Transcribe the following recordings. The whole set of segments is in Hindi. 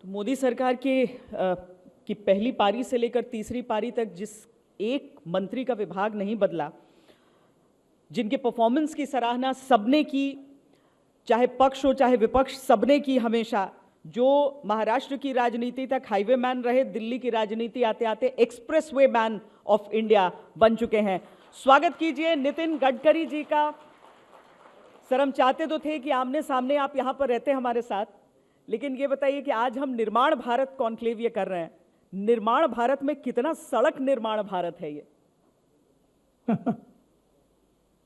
तो मोदी सरकार की पहली पारी से लेकर तीसरी पारी तक जिस एक मंत्री का विभाग नहीं बदला, जिनके परफॉर्मेंस की सराहना सबने की, चाहे पक्ष हो चाहे विपक्ष, सबने की हमेशा, जो महाराष्ट्र की राजनीति तक हाईवे मैन रहे, दिल्ली की राजनीति आते आते एक्सप्रेसवे मैन ऑफ इंडिया बन चुके हैं। स्वागत कीजिए नितिन गडकरी जी का। सर, हम चाहते तो थे कि आमने सामने आप यहां पर रहते हमारे साथ, लेकिन ये बताइए कि आज हम निर्माण भारत कॉन्क्लेव ये कर रहे हैं। निर्माण भारत में कितना सड़क निर्माण भारत है ये?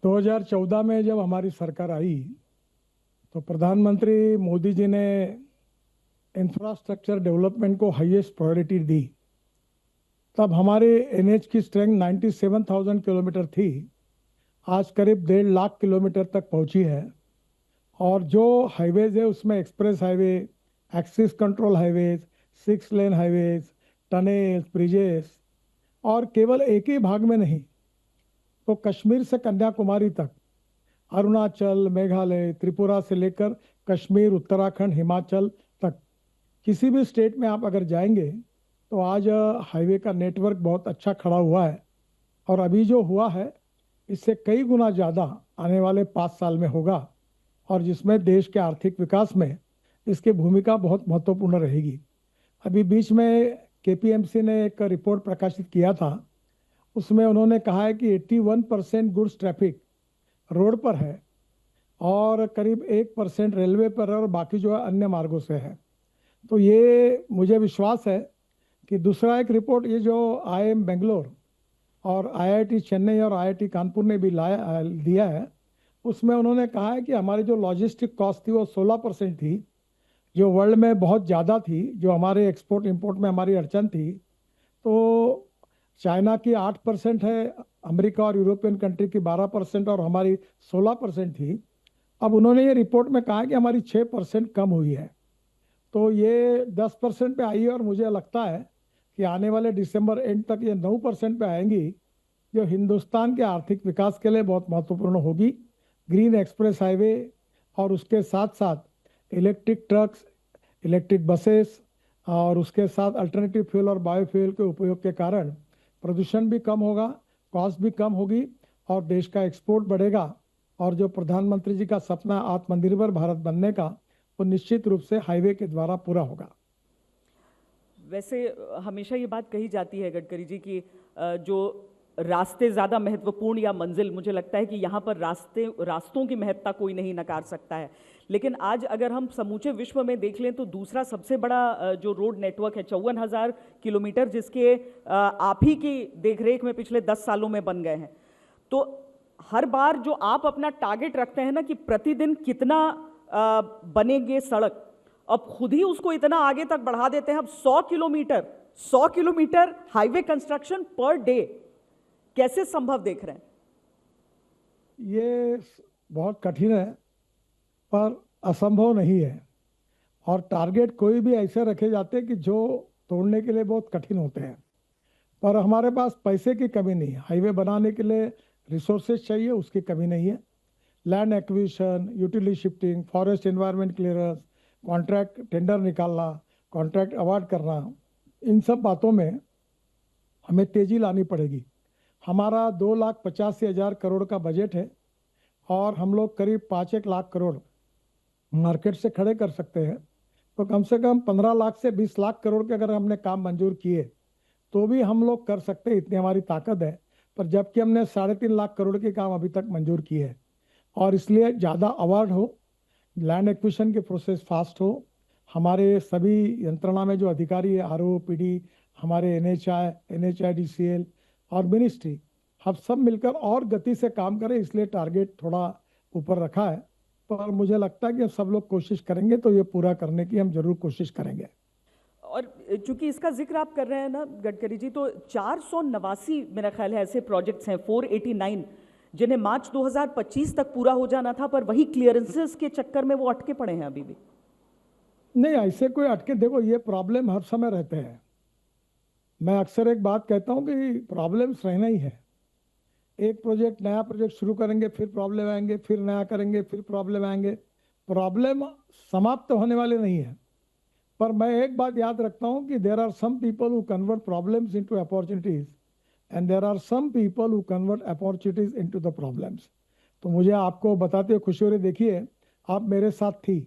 2014 में जब हमारी सरकार आई तो प्रधानमंत्री मोदी जी ने इंफ्रास्ट्रक्चर डेवलपमेंट को हाईएस्ट प्रायोरिटी दी। तब हमारे एनएच की स्ट्रेंथ 97,000 किलोमीटर थी, आज करीब 1.5 लाख किलोमीटर तक पहुंची है। और जो हाईवेज है उसमें express highway, axis control highways, 6 lane highways, tunnels, bridges, और केवल एक ही भाग में नहीं तो कश्मीर से कन्याकुमारी तक, अरुणाचल, मेघालय, त्रिपुरा से लेकर कश्मीर, उत्तराखंड, हिमाचल तक, किसी भी स्टेट में आप अगर जाएंगे तो आज हाईवे का नेटवर्क बहुत अच्छा खड़ा हुआ है। और अभी जो हुआ है इससे कई गुना ज़्यादा आने वाले 5 साल में होगा, और जिसमें देश के आर्थिक विकास में इसकी भूमिका बहुत महत्वपूर्ण रहेगी। अभी बीच में केपीएमसी ने एक रिपोर्ट प्रकाशित किया था, उसमें उन्होंने कहा है कि 81% गुड्स ट्रैफिक रोड पर है और करीब 1% रेलवे पर है और बाकी जो है अन्य मार्गों से है। तो ये मुझे विश्वास है कि दूसरा एक रिपोर्ट ये जो आईआईएम बेंगलोर और आईआईटी चेन्नई और आईआईटी कानपुर ने भी दिया है, उसमें उन्होंने कहा है कि हमारी जो लॉजिस्टिक कॉस्ट थी वो 16% थी, जो वर्ल्ड में बहुत ज़्यादा थी, जो हमारे एक्सपोर्ट इंपोर्ट में हमारी अड़चन थी। तो चाइना की 8% है, अमेरिका और यूरोपियन कंट्री की 12% और हमारी 16% थी। अब उन्होंने ये रिपोर्ट में कहा कि हमारी 6% कम हुई है, तो ये 10% पे आई है। और मुझे लगता है कि आने वाले दिसंबर एंड तक ये 9% पे आएंगी, जो हिंदुस्तान के आर्थिक विकास के लिए बहुत महत्वपूर्ण होगी। ग्रीन एक्सप्रेस हाईवे और उसके साथ साथ इलेक्ट्रिक ट्रक्स, इलेक्ट्रिक बसेस और उसके साथ अल्टरनेटिव फ्यूल और बायोफ्यूल के उपयोग के कारण प्रदूषण भी कम होगा, कॉस्ट भी कम होगी और देश का एक्सपोर्ट बढ़ेगा। और जो प्रधानमंत्री जी का सपना आत्मनिर्भर भारत बनने का, वो निश्चित रूप से हाईवे के द्वारा पूरा होगा। वैसे हमेशा ये बात कही जाती है गडकरी जी की जो रास्ते ज़्यादा महत्वपूर्ण या मंजिल, मुझे लगता है कि यहाँ पर रास्तों की महत्ता कोई नहीं नकार सकता है। लेकिन आज अगर हम समूचे विश्व में देख लें तो दूसरा सबसे बड़ा जो रोड नेटवर्क है 54,000 किलोमीटर, जिसके आप ही की देखरेख में पिछले 10 सालों में बन गए हैं। तो हर बार जो आप अपना टारगेट रखते हैं ना कि प्रतिदिन कितना बनेंगे सड़क, अब खुद ही उसको इतना आगे तक बढ़ा देते हैं। अब 100 kilometre highway construction per day, कैसे संभव देख रहे हैं? ये बहुत कठिन है पर असंभव नहीं है। और टारगेट कोई भी ऐसे रखे जाते हैं कि जो तोड़ने के लिए बहुत कठिन होते हैं। पर हमारे पास पैसे की कमी नहीं है, हाईवे बनाने के लिए रिसोर्सेज चाहिए, उसकी कमी नहीं है। Land acquisition, utility shifting, forest environment clearance, contract tender निकालना, कॉन्ट्रैक्ट अवार्ड करना, इन सब बातों में हमें तेजी लानी पड़ेगी। हमारा 2,85,000 करोड़ का बजट है और हम लोग करीब 5-1 लाख करोड़ मार्केट से खड़े कर सकते हैं। तो कम से कम 15 लाख से 20 लाख करोड़ के अगर हमने काम मंजूर किए तो भी हम लोग कर सकते हैं, इतनी हमारी ताकत है। पर जबकि हमने 3.5 लाख करोड़ के काम अभी तक मंजूर किए हैं, और इसलिए ज़्यादा अवार्ड हो, लैंड एक्विजिशन की प्रोसेस फास्ट हो, हमारे सभी यंत्रणा में जो अधिकारी है, आरओ, पीडी, हमारे एनएचआईडीसीएल और मिनिस्ट्री, हम सब मिलकर और गति से काम करें, इसलिए टारगेट थोड़ा ऊपर रखा है। पर मुझे लगता है कि सब लोग कोशिश करेंगे तो ये पूरा करने की हम जरूर कोशिश करेंगे। और चूंकि इसका जिक्र आप कर रहे हैं ना गडकरी जी, तो 489 मेरा ख्याल है ऐसे प्रोजेक्ट्स हैं, 489, जिन्हें मार्च 2025 तक पूरा हो जाना था, पर वही क्लियरेंसेस के चक्कर में वो अटके पड़े हैं अभी भी। नहीं, ऐसे कोई अटके, देखो ये प्रॉब्लम हर समय रहते हैं। मैं अक्सर एक बात कहता हूँ कि प्रॉब्लम्स रहना ही है। एक नया प्रोजेक्ट शुरू करेंगे, फिर प्रॉब्लम आएंगे, फिर नया करेंगे, फिर प्रॉब्लम आएंगे। प्रॉब्लम समाप्त होने वाले नहीं है। पर मैं एक बात याद रखता हूं कि there are some people who convert problems into opportunities and there are some people who convert opportunities into the problems. तो मुझे आपको बताते हुए खुशी हो रही, देखिए आप मेरे साथ थी,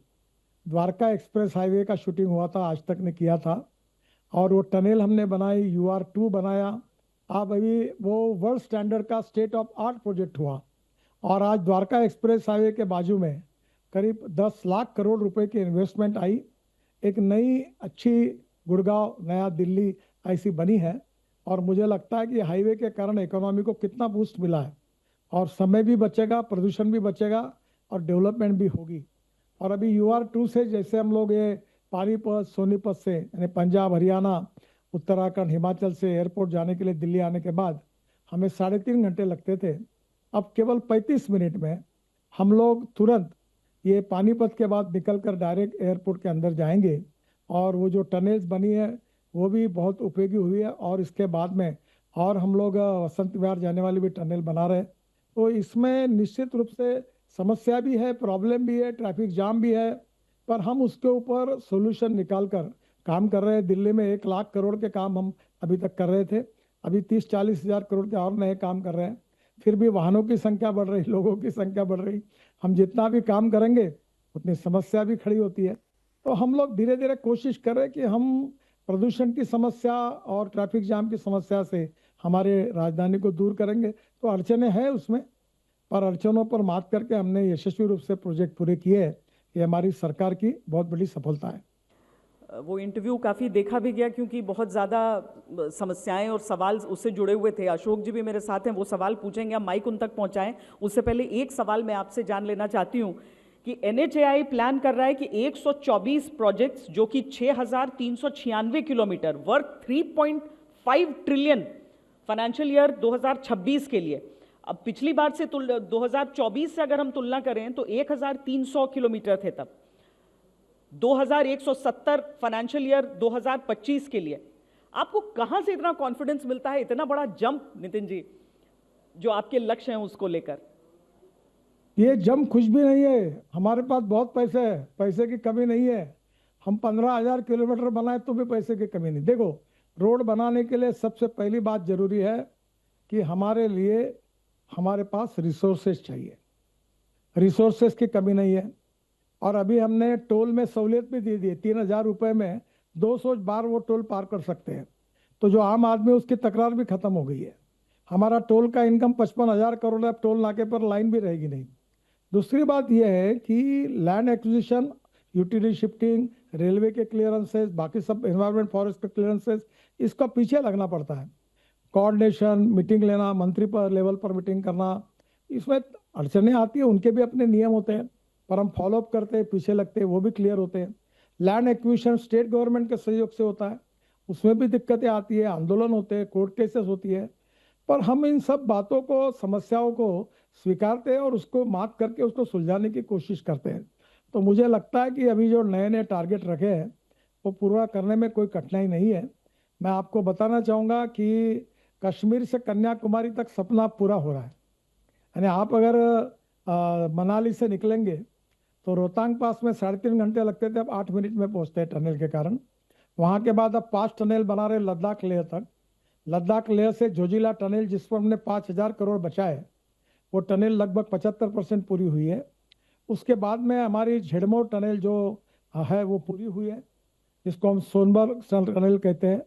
द्वारका एक्सप्रेस हाईवे का शूटिंग हुआ था, आज तक ने किया था, और वो टनल हमने बनाई, UR2 बनाया। अब अभी वो वर्ल्ड स्टैंडर्ड का स्टेट ऑफ आर्ट प्रोजेक्ट हुआ, और आज द्वारका एक्सप्रेस हाईवे के बाजू में करीब 10 लाख करोड़ रुपए की इन्वेस्टमेंट आई। एक नई अच्छी गुड़गांव नया दिल्ली ऐसी बनी है, और मुझे लगता है कि हाईवे के कारण इकोनॉमी को कितना बूस्ट मिला है, और समय भी बचेगा, प्रदूषण भी बचेगा, और डेवलपमेंट भी होगी। और अभी UR2 से जैसे हम लोग ये पानीपत सोनीपत से यानी पंजाब हरियाणा उत्तराखंड हिमाचल से एयरपोर्ट जाने के लिए दिल्ली आने के बाद हमें 3.5 घंटे लगते थे, अब केवल 35 मिनट में हम लोग तुरंत ये पानीपत के बाद निकलकर डायरेक्ट एयरपोर्ट के अंदर जाएंगे। और वो जो टनल्स बनी है वो भी बहुत उपयोगी हुई है, और इसके बाद में और हम लोग वसंत विहार जाने वाली भी टनल बना रहे हैं। तो इसमें निश्चित रूप से समस्या भी है, प्रॉब्लम भी है, ट्रैफिक जाम भी है, पर हम उसके ऊपर सोल्यूशन निकाल कर काम कर रहे हैं। दिल्ली में 1 लाख करोड़ के काम हम अभी तक कर रहे थे, अभी 30-40 हज़ार करोड़ के और नए काम कर रहे हैं। फिर भी वाहनों की संख्या बढ़ रही, लोगों की संख्या बढ़ रही, हम जितना भी काम करेंगे उतनी समस्या भी खड़ी होती है। तो हम लोग धीरे धीरे कोशिश कर रहे हैं कि हम प्रदूषण की समस्या और ट्रैफिक जाम की समस्या से हमारे राजधानी को दूर करेंगे। तो अड़चने हैं उसमें, पर अड़चनों पर मात करके हमने यशस्वी रूप से प्रोजेक्ट पूरे किए हैं। ये हमारी सरकार की बहुत बड़ी सफलता है। वो इंटरव्यू काफ़ी देखा भी गया, क्योंकि बहुत ज़्यादा समस्याएं और सवाल उससे जुड़े हुए थे। अशोक जी भी मेरे साथ हैं, वो सवाल पूछेंगे, आप माइक उन तक पहुंचाएं। उससे पहले एक सवाल मैं आपसे जान लेना चाहती हूं कि NHAI प्लान कर रहा है कि 124 प्रोजेक्ट्स जो कि 6,396 kilometre worth 3.5 trillion financial year 2026 के लिए। अब पिछली बार से 2024 से अगर हम तुलना करें तो 1,300 किलोमीटर थे तब, 2,170 फाइनेंशियल ईयर 2025 के लिए। आपको कहां से इतना कॉन्फिडेंस मिलता है, इतना बड़ा जंप, नितिन जी, जो आपके लक्ष्य हैं उसको लेकर? ये जंप कुछ भी नहीं है, हमारे पास बहुत पैसे है, पैसे की कमी नहीं है। हम 15,000 किलोमीटर बनाए तो भी पैसे की कमी नहीं। देखो, रोड बनाने के लिए सबसे पहली बात जरूरी है कि हमारे लिए हमारे पास रिसोर्सेज चाहिए। रिसोर्सेज की कमी नहीं है, और अभी हमने टोल में सहूलियत भी दे दी है। 3,000 रुपये में 200 बार वो टोल पार कर सकते हैं। तो जो आम आदमी, उसकी तकरार भी खत्म हो गई है। हमारा टोल का इनकम 55,000 करोड़ है, अब टोल नाके पर लाइन भी रहेगी नहीं। दूसरी बात यह है कि land acquisition, utility shifting, railway के क्लियरेंसेस, बाकी सब एनवायरमेंट फॉरेस्ट के क्लियरेंसेस, इसका पीछे लगना पड़ता है। कोऑर्डिनेशन, मीटिंग लेना, मंत्री पर लेवल पर मीटिंग करना, इसमें अड़चने आती है, उनके भी अपने नियम होते हैं, पर हम फॉलोअप करते हैं, पीछे लगते हैं, वो भी क्लियर होते हैं। लैंड एक्विजिशन स्टेट गवर्नमेंट के सहयोग से होता है, उसमें भी दिक्कतें आती है, आंदोलन होते हैं, कोर्ट केसेस होती है, पर हम इन सब बातों को, समस्याओं को स्वीकारते हैं और उसको मात करके उसको सुलझाने की कोशिश करते हैं। तो मुझे लगता है कि अभी जो नए नए टारगेट रखे हैं वो पूरा करने में कोई कठिनाई नहीं है। मैं आपको बताना चाहूँगा कि कश्मीर से कन्याकुमारी तक सपना पूरा हो रहा है। यानी आप अगर मनाली से निकलेंगे तो रोहतांग पास में 3.5 घंटे लगते थे, अब 8 मिनट में पहुंचते हैं टनल के कारण। वहाँ के बाद अब 5 टनल बना रहे लद्दाख लेह तक। लद्दाख लेह से जोजिला टनल, जिस पर हमने 5,000 करोड़ बचाए, वो टनल लगभग 75% पूरी हुई है। उसके बाद में हमारी झेड़मोर टनल जो है वो पूरी हुई है, जिसको हम सोनबर्ग टनल कहते हैं,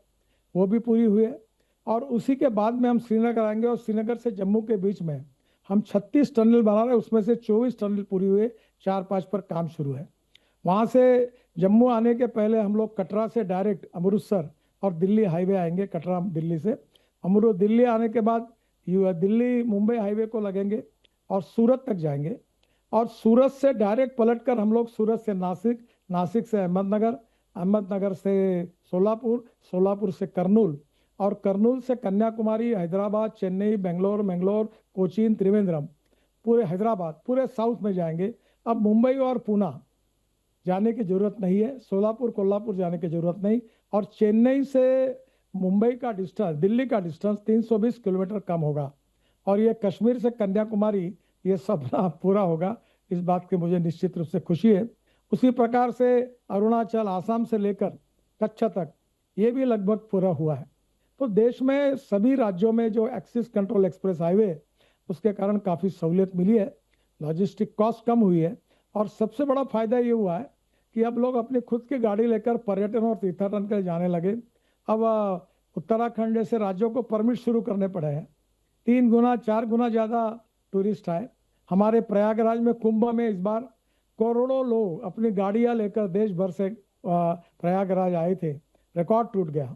वो भी पूरी हुई है। और उसी के बाद में हम श्रीनगर आएंगे, और श्रीनगर से जम्मू के बीच में हम 36 टनल बना रहे हैं, उसमें से 24 टनल पूरी हुई है, 4-5 पर काम शुरू है। वहाँ से जम्मू आने के पहले हम लोग कटरा से डायरेक्ट अमृतसर और दिल्ली हाईवे आएंगे। कटरा दिल्ली से दिल्ली आने के बाद दिल्ली मुंबई हाईवे को लगेंगे और सूरत तक जाएंगे, और सूरत से डायरेक्ट पलटकर हम लोग सूरत से नासिक, नासिक से अहमदनगर, अहमदनगर से सोलापुर, सोलापुर से करनूल, और करनूल से कन्याकुमारी, हैदराबाद, चेन्नई, बेंगलोर, मैंगलोर, कोचीन, त्रिवेंद्रम, पूरे हैदराबाद, पूरे साउथ में जाएंगे। अब मुंबई और पूना जाने की जरूरत नहीं है, सोलापुर, कोल्हापुर जाने की जरूरत नहीं, और चेन्नई से मुंबई का डिस्टेंस, दिल्ली का डिस्टेंस 320 किलोमीटर कम होगा, और ये कश्मीर से कन्याकुमारी, ये सपना पूरा होगा। इस बात की मुझे निश्चित रूप से खुशी है। उसी प्रकार से अरुणाचल, आसाम से लेकर कच्छ तक ये भी लगभग पूरा हुआ है। तो देश में सभी राज्यों में जो एक्सिस कंट्रोल एक्सप्रेस हाईवे, उसके कारण काफ़ी सहूलियत मिली है, लॉजिस्टिक कॉस्ट कम हुई है, और सबसे बड़ा फायदा ये हुआ है कि अब लोग अपनी खुद की गाड़ी लेकर पर्यटन और तीर्थाटन के लिए जाने लगे। अब उत्तराखंड जैसे राज्यों को परमिट शुरू करने पड़े हैं, 3 गुना 4 गुना ज़्यादा टूरिस्ट आए। हमारे प्रयागराज में कुंभ में इस बार करोड़ों लोग अपनी गाड़ियां लेकर देश भर से प्रयागराज आए थे, रिकॉर्ड टूट गया।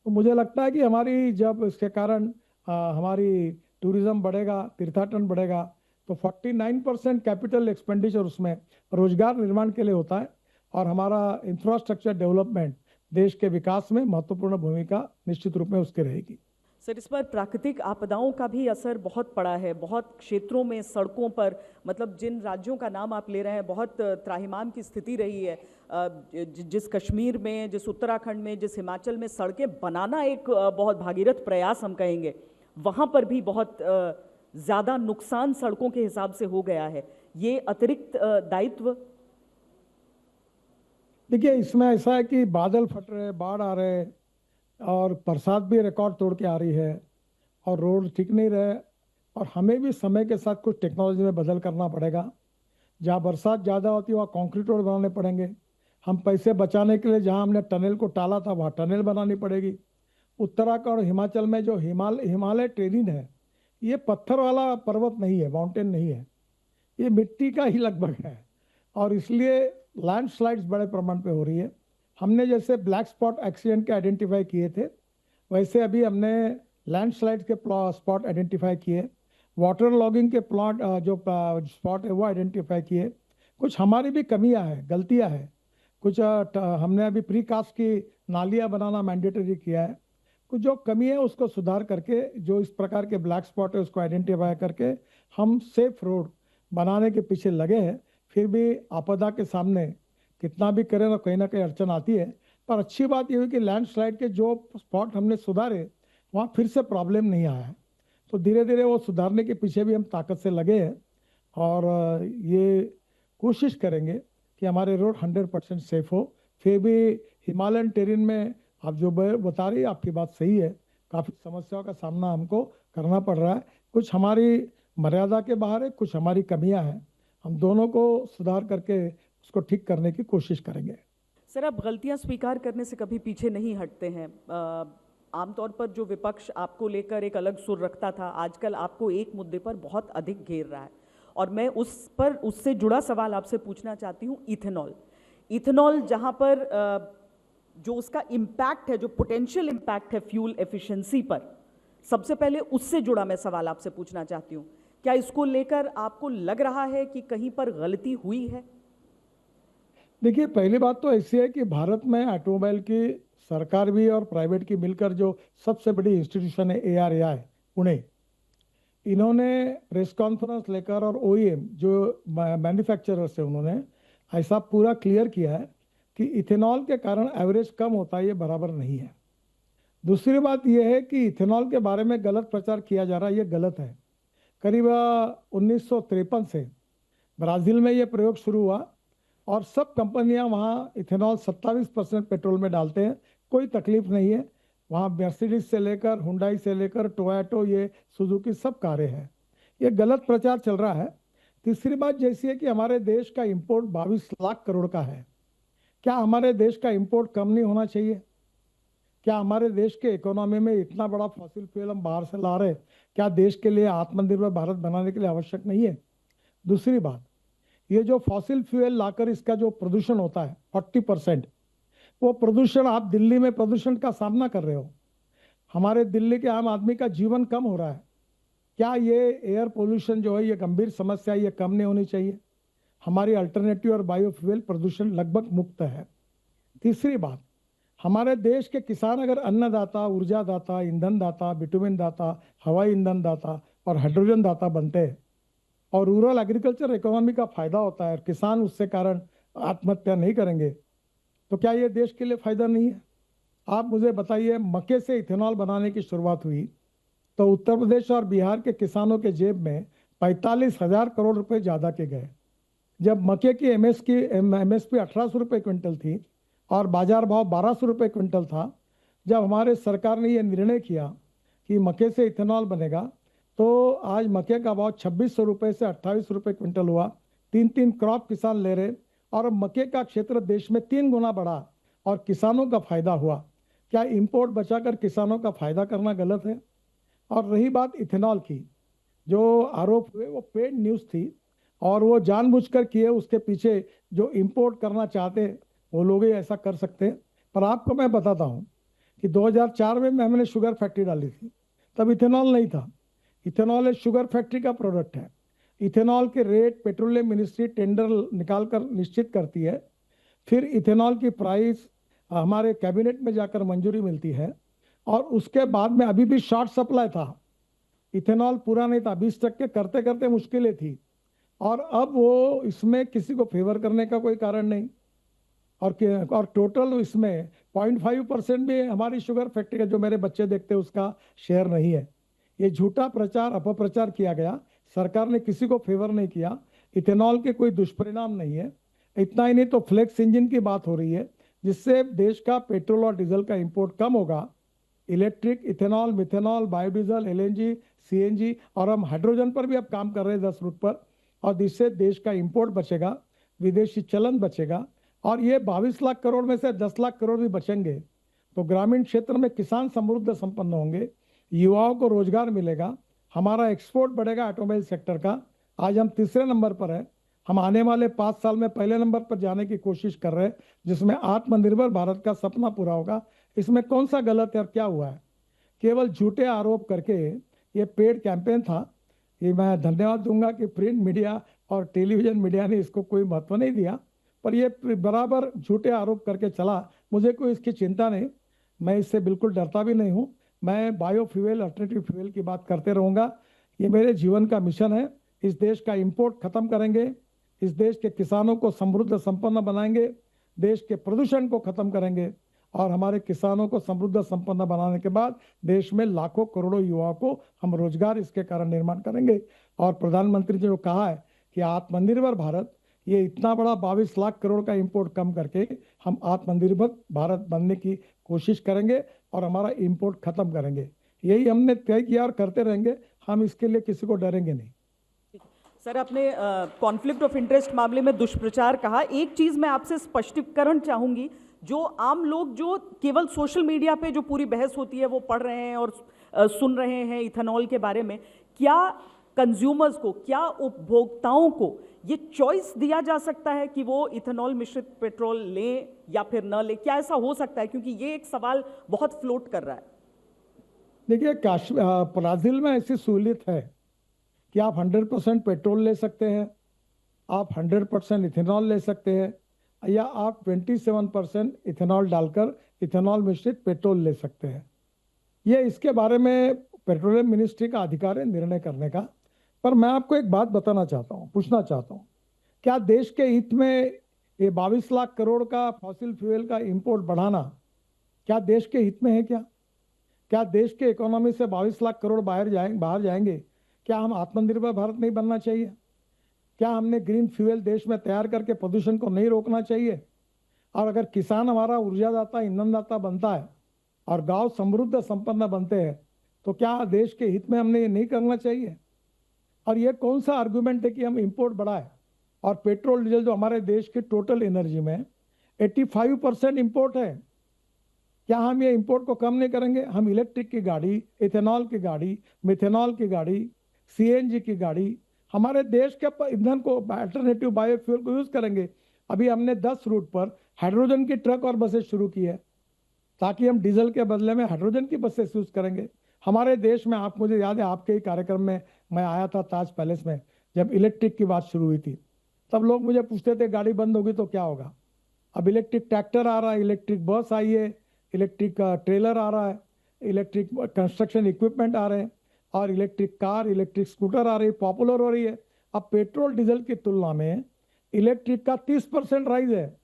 तो मुझे लगता है कि हमारी जब इसके कारण हमारी टूरिज्म बढ़ेगा, तीर्थाटन बढ़ेगा, तो 49% कैपिटल एक्सपेंडिचर उसमें रोजगार निर्माण के लिए होता है, और हमारा इंफ्रास्ट्रक्चर डेवलपमेंट देश के विकास में महत्वपूर्ण भूमिका निश्चित रूप में उसकी रहेगी। सर, इस पर प्राकृतिक आपदाओं का भी असर बहुत पड़ा है। बहुत क्षेत्रों में सड़कों पर, मतलब जिन राज्यों का नाम आप ले रहे हैं, बहुत त्राहिमाम की स्थिति रही है। जिस कश्मीर में, जिस उत्तराखंड में, जिस हिमाचल में सड़कें बनाना एक बहुत भागीरथ प्रयास हम कहेंगे, वहाँ पर भी बहुत ज़्यादा नुकसान सड़कों के हिसाब से हो गया है। ये अतिरिक्त दायित्व। देखिए, इसमें ऐसा है कि बादल फट रहे, बाढ़ आ रहे, और बरसात भी रिकॉर्ड तोड़ के आ रही है, और रोड ठीक नहीं रहे, और हमें भी समय के साथ कुछ टेक्नोलॉजी में बदल करना पड़ेगा। जहाँ बरसात ज़्यादा होती है वहाँ कंक्रीट रोड बनाने पड़ेंगे। हम पैसे बचाने के लिए जहाँ हमने टनल को टाला था वहाँ टनल बनानी पड़ेगी। उत्तराखंड और हिमाचल में जो हिमालय टेरेन है, ये पत्थर वाला पर्वत नहीं है, माउंटेन नहीं है, ये मिट्टी का ही लगभग है, और इसलिए लैंडस्लाइड्स बड़े प्रमाण पे हो रही है। हमने जैसे ब्लैक स्पॉट एक्सीडेंट के आइडेंटिफाई किए थे, वैसे अभी हमने लैंडस्लाइड के स्पॉट आइडेंटिफाई किए, वाटर लॉगिंग के प्लॉट जो स्पॉट है वो आइडेंटिफाई किए। कुछ हमारी भी कमियां हैं, गलतियां हैं। कुछ हमने अभी प्रीकास्ट की नालियां बनाना मैंडेटरी किया है। कुछ जो कमी है उसको सुधार करके, जो इस प्रकार के ब्लैक स्पॉट है उसको आइडेंटिफाई करके हम सेफ रोड बनाने के पीछे लगे हैं। फिर भी आपदा के सामने कितना भी करें तो कहीं ना कहीं अड़चन आती है, पर अच्छी बात यह हुई कि लैंडस्लाइड के जो स्पॉट हमने सुधारे वहाँ फिर से प्रॉब्लम नहीं आया है। तो धीरे धीरे वो सुधारने के पीछे भी हम ताकत से लगे हैं, और ये कोशिश करेंगे कि हमारे रोड 100% सेफ हो। फिर भी हिमालयन टेरेन में आप जो बता रही है, आपकी बात सही है, काफ़ी समस्याओं का सामना हमको करना पड़ रहा है। कुछ हमारी मर्यादा के बाहर है, कुछ हमारी कमियां हैं, हम दोनों को सुधार करके उसको ठीक करने की कोशिश करेंगे। सर, आप गलतियां स्वीकार करने से कभी पीछे नहीं हटते हैं। आमतौर पर जो विपक्ष आपको लेकर एक अलग सुर रखता था, आजकल आपको एक मुद्दे पर बहुत अधिक घेर रहा है, और मैं उससे जुड़ा सवाल आपसे पूछना चाहती हूँ। इथेनॉल जहाँ पर जो उसका इम्पैक्ट है, जो पोटेंशियल इम्पैक्ट है फ्यूल एफिशिएंसी पर, सबसे पहले उससे जुड़ा मैं सवाल आपसे पूछना चाहती हूँ। क्या इसको लेकर आपको लग रहा है कि कहीं पर गलती हुई है? देखिए, पहली बात तो ऐसी है कि भारत में ऑटोमोबाइल की सरकार भी और प्राइवेट की मिलकर जो सबसे बड़ी इंस्टीट्यूशन है ARAI पुणे, इन्होंने प्रेस कॉन्फ्रेंस लेकर, और OEM जो मैन्युफैक्चरर्स है उन्होंने ऐसा पूरा क्लियर किया है कि इथेनॉल के कारण एवरेज कम होता है, ये बराबर नहीं है। दूसरी बात यह है कि इथेनॉल के बारे में गलत प्रचार किया जा रहा है, ये गलत है। करीब 1953 से ब्राज़ील में ये प्रयोग शुरू हुआ, और सब कंपनियां वहाँ इथेनॉल 27% पेट्रोल में डालते हैं, कोई तकलीफ नहीं है। वहाँ मर्सिडीज से लेकर हुंडई से लेकर टोयोटो, ये सुजुकी, सब कारें हैं। ये गलत प्रचार चल रहा है। तीसरी बात जैसी है कि हमारे देश का इंपोर्ट 22 लाख करोड़ का है। क्या हमारे देश का इंपोर्ट कम नहीं होना चाहिए? क्या हमारे देश के इकोनॉमी में इतना बड़ा फॉसिल फ्यूल हम बाहर से ला रहे, क्या देश के लिए आत्मनिर्भर भारत बनाने के लिए आवश्यक नहीं है? दूसरी बात, ये जो फॉसिल फ्यूल लाकर इसका जो प्रदूषण होता है 40%, वो प्रदूषण आप दिल्ली में प्रदूषण का सामना कर रहे हो, हमारे दिल्ली के आम आदमी का जीवन कम हो रहा है। क्या ये एयर पोल्यूशन जो है, ये गंभीर समस्या, ये कम नहीं होनी चाहिए? हमारी अल्टरनेटिव और बायोफ्यूल प्रदूषण लगभग मुक्त है। तीसरी बात, हमारे देश के किसान अगर अन्नदाता, ऊर्जादाता, ईंधन दाता, बिटुमिन दाता, हवाई ईंधन दाता और हाइड्रोजन दाता बनते हैं, और रूरल एग्रीकल्चर इकोनॉमी का फायदा होता है, और किसान उससे कारण आत्महत्या नहीं करेंगे, तो क्या ये देश के लिए फायदा नहीं है? आप मुझे बताइए, मक्के से इथेनॉल बनाने की शुरुआत हुई तो उत्तर प्रदेश और बिहार के किसानों के जेब में 45,000 करोड़ रुपए ज़्यादा के गए। जब मक्के की एमएसपी 1800 रुपये क्विंटल थी और बाजार भाव 1200 रुपये क्विंटल था, जब हमारे सरकार ने यह निर्णय किया कि मक्के से इथेनॉल बनेगा, तो आज मक्के का भाव 2600 रुपये से 28 रुपये क्विंटल हुआ। 3 क्रॉप किसान ले रहे और अब मक्के का क्षेत्र देश में 3 गुना बढ़ा और किसानों का फायदा हुआ। क्या इंपोर्ट बचाकर किसानों का फायदा करना गलत है? और रही बात इथेनॉल की, जो आरोप हुए वो पेड न्यूज़ थी और वो जानबूझकर किए। उसके पीछे जो इंपोर्ट करना चाहते वो लोग ही ऐसा कर सकते हैं। पर आपको मैं बताता हूँ कि 2004 में हमने शुगर फैक्ट्री डाली थी, तब इथेनॉल नहीं था। इथेनॉल एक शुगर फैक्ट्री का प्रोडक्ट है। इथेनॉल के रेट पेट्रोलियम मिनिस्ट्री टेंडर निकालकर निश्चित करती है, फिर इथेनॉल की प्राइस हमारे कैबिनेट में जाकर मंजूरी मिलती है और उसके बाद में अभी भी शॉर्ट सप्लाई था, इथेनॉल पूरा नहीं था, 20% करते करते मुश्किलें थी और अब वो इसमें किसी को फेवर करने का कोई कारण नहीं। और टोटल इसमें 0.5% भी हमारी शुगर फैक्ट्री का, जो मेरे बच्चे देखते हैं, उसका शेयर नहीं है। ये झूठा प्रचार अपप्रचार किया गया। सरकार ने किसी को फेवर नहीं किया। इथेनॉल के कोई दुष्परिणाम नहीं है। इतना ही नहीं तो फ्लेक्स इंजन की बात हो रही है, जिससे देश का पेट्रोल और डीजल का इंपोर्ट कम होगा। Electric, ethanol, methanol, biodiesel, LNG, CNG और हम हाइड्रोजन पर भी अब काम कर रहे हैं 10 रूट पर, और जिससे देश का इंपोर्ट बचेगा, विदेशी चलन बचेगा और ये 22 लाख करोड़ में से 10 लाख करोड़ भी बचेंगे तो ग्रामीण क्षेत्र में किसान समृद्ध संपन्न होंगे, युवाओं को रोजगार मिलेगा, हमारा एक्सपोर्ट बढ़ेगा ऑटोमोबाइल सेक्टर का। आज हम तीसरे नंबर पर है। हम आने वाले 5 साल में पहले नंबर पर जाने की कोशिश कर रहे हैं, जिसमें आत्मनिर्भर भारत का सपना पूरा होगा। इसमें कौन सा गलत है और क्या हुआ है? केवल झूठे आरोप करके ये पेड कैंपेन था। ये मैं धन्यवाद दूंगा कि प्रिंट मीडिया और टेलीविजन मीडिया ने इसको कोई महत्व नहीं दिया, पर ये बराबर झूठे आरोप करके चला। मुझे कोई इसकी चिंता नहीं, मैं इससे बिल्कुल डरता भी नहीं हूँ। मैं बायोफ्यूल, अल्टरनेटिव फ्यूल की बात करते रहूँगा। ये मेरे जीवन का मिशन है। इस देश का इंपोर्ट खत्म करेंगे, इस देश के किसानों को समृद्ध संपन्न बनाएंगे, देश के प्रदूषण को खत्म करेंगे और हमारे किसानों को समृद्ध संपन्न बनाने के बाद देश में लाखों करोड़ों युवाओं को हम रोजगार इसके कारण निर्माण करेंगे। और प्रधानमंत्री ने जो कहा है कि आत्मनिर्भर भारत, ये इतना बड़ा 22 लाख करोड़ का इंपोर्ट कम करके हम आत्मनिर्भर भारत बनने की कोशिश करेंगे और हमारा इंपोर्ट खत्म करेंगे। यही हमने तय किया और करते रहेंगे। हम इसके लिए किसी को डरेंगे नहीं। सर, आपने कॉन्फ्लिक्ट ऑफ इंटरेस्ट मामले में दुष्प्रचार कहा। एक चीज मैं आपसे स्पष्टीकरण चाहूंगी, जो आम लोग जो केवल सोशल मीडिया पे जो पूरी बहस होती है वो पढ़ रहे हैं और सुन रहे हैं इथेनॉल के बारे में, क्या कंज्यूमर्स को, क्या उपभोक्ताओं को ये चॉइस दिया जा सकता है कि वो इथेनॉल मिश्रित पेट्रोल लें या फिर न लें? क्या ऐसा हो सकता है? क्योंकि ये एक सवाल बहुत फ्लोट कर रहा है। देखिए, ब्राजील में ऐसी सहूलियत है कि आप 100% पेट्रोल ले सकते हैं, आप 100% इथेनॉल ले सकते हैं, या आप 27% इथेनॉल डालकर इथेनॉल मिश्रित पेट्रोल ले सकते हैं। ये इसके बारे में पेट्रोलियम मिनिस्ट्री का अधिकार है निर्णय करने का। पर मैं आपको एक बात बताना चाहता हूँ, पूछना चाहता हूँ, क्या देश के हित में ये 22 लाख करोड़ का फॉसिल फ्यूल का इंपोर्ट बढ़ाना क्या देश के हित में है? क्या देश के इकोनॉमी से 22 लाख करोड़ बाहर जाएंगे? क्या हम आत्मनिर्भर भारत नहीं बनना चाहिए? क्या हमने ग्रीन फ्यूल देश में तैयार करके प्रदूषण को नहीं रोकना चाहिए? और अगर किसान हमारा ऊर्जादाता, ईंधनदाता बनता है और गांव समृद्ध संपन्न बनते हैं, तो क्या देश के हित में हमने ये नहीं करना चाहिए? और ये कौन सा आर्गुमेंट है कि हम इंपोर्ट बढ़ाएं? और पेट्रोल डीजल जो हमारे देश की टोटल एनर्जी में 85% इंपोर्ट है, क्या हम ये इंपोर्ट को कम नहीं करेंगे? हम इलेक्ट्रिक की गाड़ी, इथेनॉल की गाड़ी, मिथेनॉल की गाड़ी, सीएनजी की गाड़ी, हमारे देश के ईंधन को, अल्टरनेटिव बायोफ्यूल को यूज करेंगे। अभी हमने 10 रूट पर हाइड्रोजन की ट्रक और बसें शुरू की है, ताकि हम डीजल के बदले में हाइड्रोजन की बसें यूज करेंगे। हमारे देश में, आप, मुझे याद है आपके ही कार्यक्रम में मैं आया था ताज पैलेस में, जब इलेक्ट्रिक की बात शुरू हुई थी, तब लोग मुझे पूछते थे गाड़ी बंद होगी तो क्या होगा। अब इलेक्ट्रिक ट्रैक्टर आ रहा है, इलेक्ट्रिक बस आई है, इलेक्ट्रिक ट्रेलर आ रहा है, इलेक्ट्रिक कंस्ट्रक्शन इक्विपमेंट आ रहे हैं और इलेक्ट्रिक कार, इलेक्ट्रिक स्कूटर आ रही है, पॉपुलर हो रही है। अब पेट्रोल डीजल की तुलना में इलेक्ट्रिक का 30% राइज है।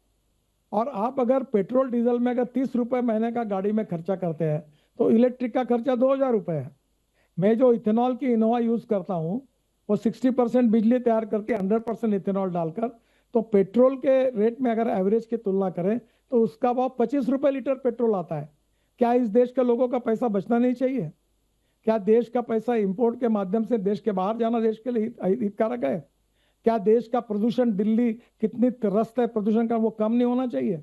और आप अगर पेट्रोल डीजल में अगर 30 रुपये महीने का गाड़ी में खर्चा करते हैं, तो इलेक्ट्रिक का खर्चा 2000 रुपये है। मैं जो इथेनॉल की इनोवा यूज़ करता हूँ, वो 60% बिजली तैयार करके 100% इथेनॉल डालकर तो पेट्रोल के रेट में अगर एवरेज की तुलना करें तो उसका भाव 25 रुपए लीटर पेट्रोल आता है। क्या इस देश के लोगों का पैसा बचना नहीं चाहिए? क्या देश का पैसा इंपोर्ट के माध्यम से देश के बाहर जाना देश के लिए हितकारक है? क्या देश का प्रदूषण, दिल्ली कितनी त्रस्त है प्रदूषण का, वो कम नहीं होना चाहिए?